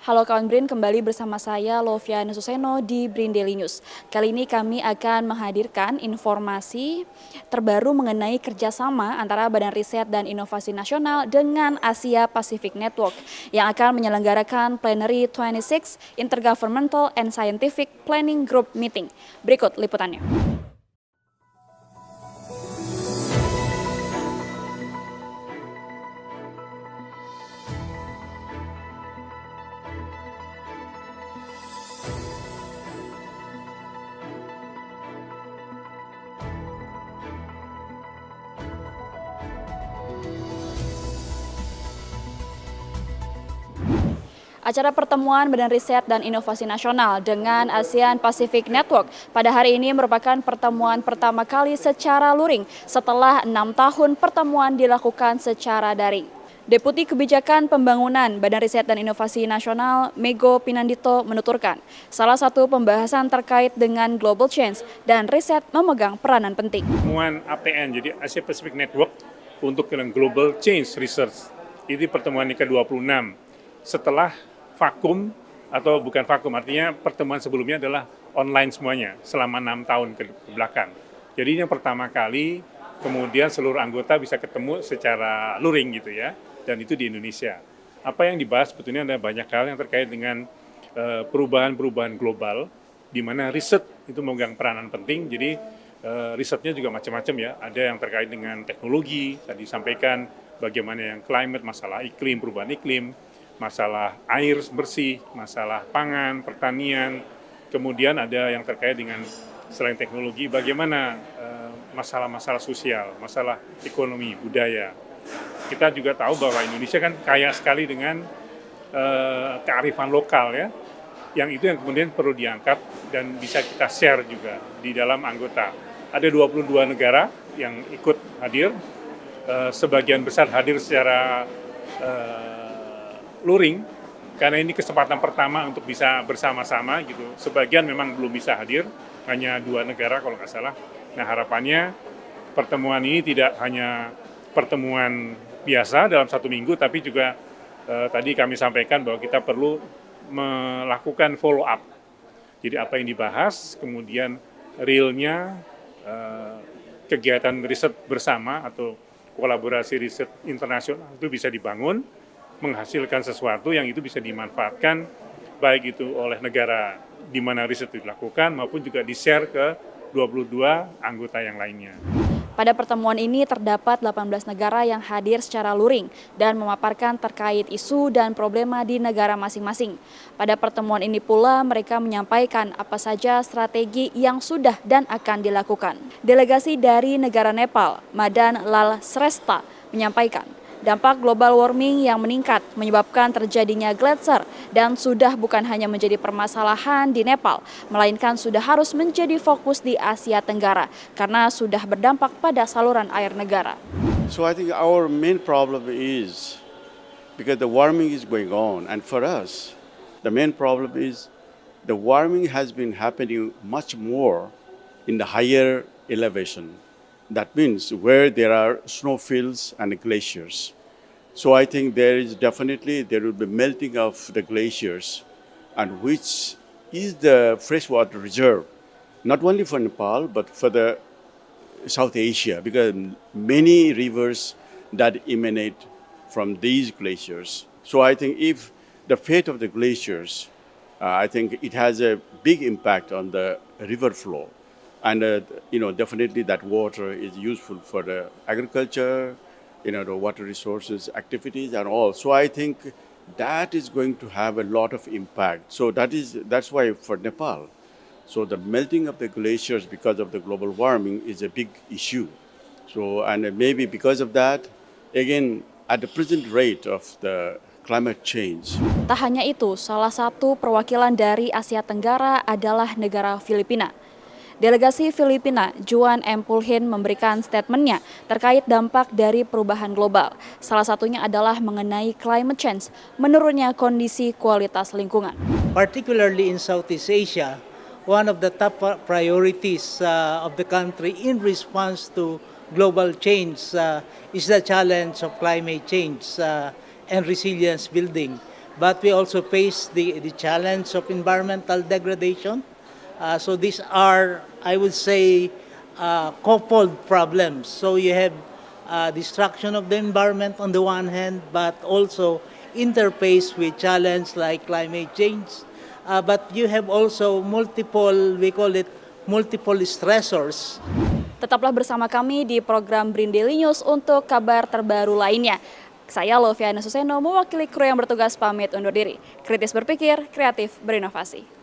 Halo kawan BRIN, kembali bersama saya Loviana Suseno di BRIN Daily News. Kali ini kami akan menghadirkan informasi terbaru mengenai kerjasama antara Badan Riset dan Inovasi Nasional dengan Asia Pacific Network yang akan menyelenggarakan Plenary 26 Intergovernmental and Scientific Planning Group Meeting. Berikut liputannya. Acara pertemuan Badan Riset dan Inovasi Nasional dengan ASEAN Pacific Network pada hari ini merupakan pertemuan pertama kali secara luring setelah 6 tahun pertemuan dilakukan secara daring. Deputi Kebijakan Pembangunan Badan Riset dan Inovasi Nasional Mego Pinandito menuturkan, salah satu pembahasan terkait dengan global change dan riset memegang peranan penting. Pertemuan APN, jadi Asia Pacific Network untuk Global Change Research, ini pertemuan ke-26 setelah vakum, atau bukan vakum, artinya pertemuan sebelumnya adalah online semuanya selama 6 tahun ke belakang. Jadi ini yang pertama kali kemudian seluruh anggota bisa ketemu secara luring gitu ya, dan itu di Indonesia. Apa yang dibahas sebetulnya ada banyak hal yang terkait dengan perubahan-perubahan global, di mana riset itu memegang peranan penting. Jadi risetnya juga macam-macam ya, ada yang terkait dengan teknologi, tadi disampaikan bagaimana yang climate, masalah iklim, perubahan iklim, masalah air bersih, masalah pangan, pertanian, kemudian ada yang terkait dengan selain teknologi, bagaimana masalah-masalah sosial, masalah ekonomi, budaya. Kita juga tahu bahwa Indonesia kan kaya sekali dengan kearifan lokal ya, yang itu yang kemudian perlu diangkat dan bisa kita share juga di dalam anggota. Ada 22 negara yang ikut hadir, sebagian besar hadir secara luring, karena ini kesempatan pertama untuk bisa bersama-sama gitu. Sebagian memang belum bisa hadir, hanya 2 negara kalau nggak salah. Nah harapannya pertemuan ini tidak hanya pertemuan biasa dalam 1 minggu, tapi juga tadi kami sampaikan bahwa kita perlu melakukan follow up. Jadi apa yang dibahas, kemudian realnya kegiatan riset bersama atau kolaborasi riset internasional itu bisa dibangun, menghasilkan sesuatu yang itu bisa dimanfaatkan baik itu oleh negara di mana riset dilakukan maupun juga di-share ke 22 anggota yang lainnya. Pada pertemuan ini terdapat 18 negara yang hadir secara luring dan memaparkan terkait isu dan problema di negara masing-masing. Pada pertemuan ini pula mereka menyampaikan apa saja strategi yang sudah dan akan dilakukan. Delegasi dari negara Nepal, Madan Lal Sresta, menyampaikan dampak global warming yang meningkat menyebabkan terjadinya gletser dan sudah bukan hanya menjadi permasalahan di Nepal, melainkan sudah harus menjadi fokus di Asia Tenggara karena sudah berdampak pada saluran air negara. So I think our main problem is because the warming is going on, and for us, the main problem is the warming has been happening much more in the higher elevation. That means where there are snowfields and glaciers. So I think there will be melting of the glaciers, and which is the freshwater reserve, not only for Nepal, but for the South Asia, because many rivers that emanate from these glaciers. So I think if the fate of the glaciers, I think it has a big impact on the river flow. And definitely that water is useful for the agriculture, the water resources activities and all. So I think that is going to have a lot of impact. So that's why for Nepal, so the melting of the glaciers because of the global warming is a big issue. So and maybe because of that, again at the present rate of the climate change. Tak hanya itu, salah satu perwakilan dari Asia Tenggara adalah negara Filipina. Delegasi Filipina, Juan M. Pulhin, memberikan statementnya terkait dampak dari perubahan global. Salah satunya adalah mengenai climate change, menurunnya kondisi kualitas lingkungan. Particularly in Southeast Asia, one of the top priorities of the country in response to global change is the challenge of climate change and resilience building. but we also face the challenge of environmental degradation. So these are, I would say, coupled problems. So you have destruction of the environment on the one hand, but also interface with challenge like climate change. But you have also multiple, we call it multiple stressors. Tetaplah bersama kami di program BRIN Daily News untuk kabar terbaru lainnya. Saya Loviana Suseno mewakili kru yang bertugas pamit undur diri. Kritis berpikir, kreatif berinovasi.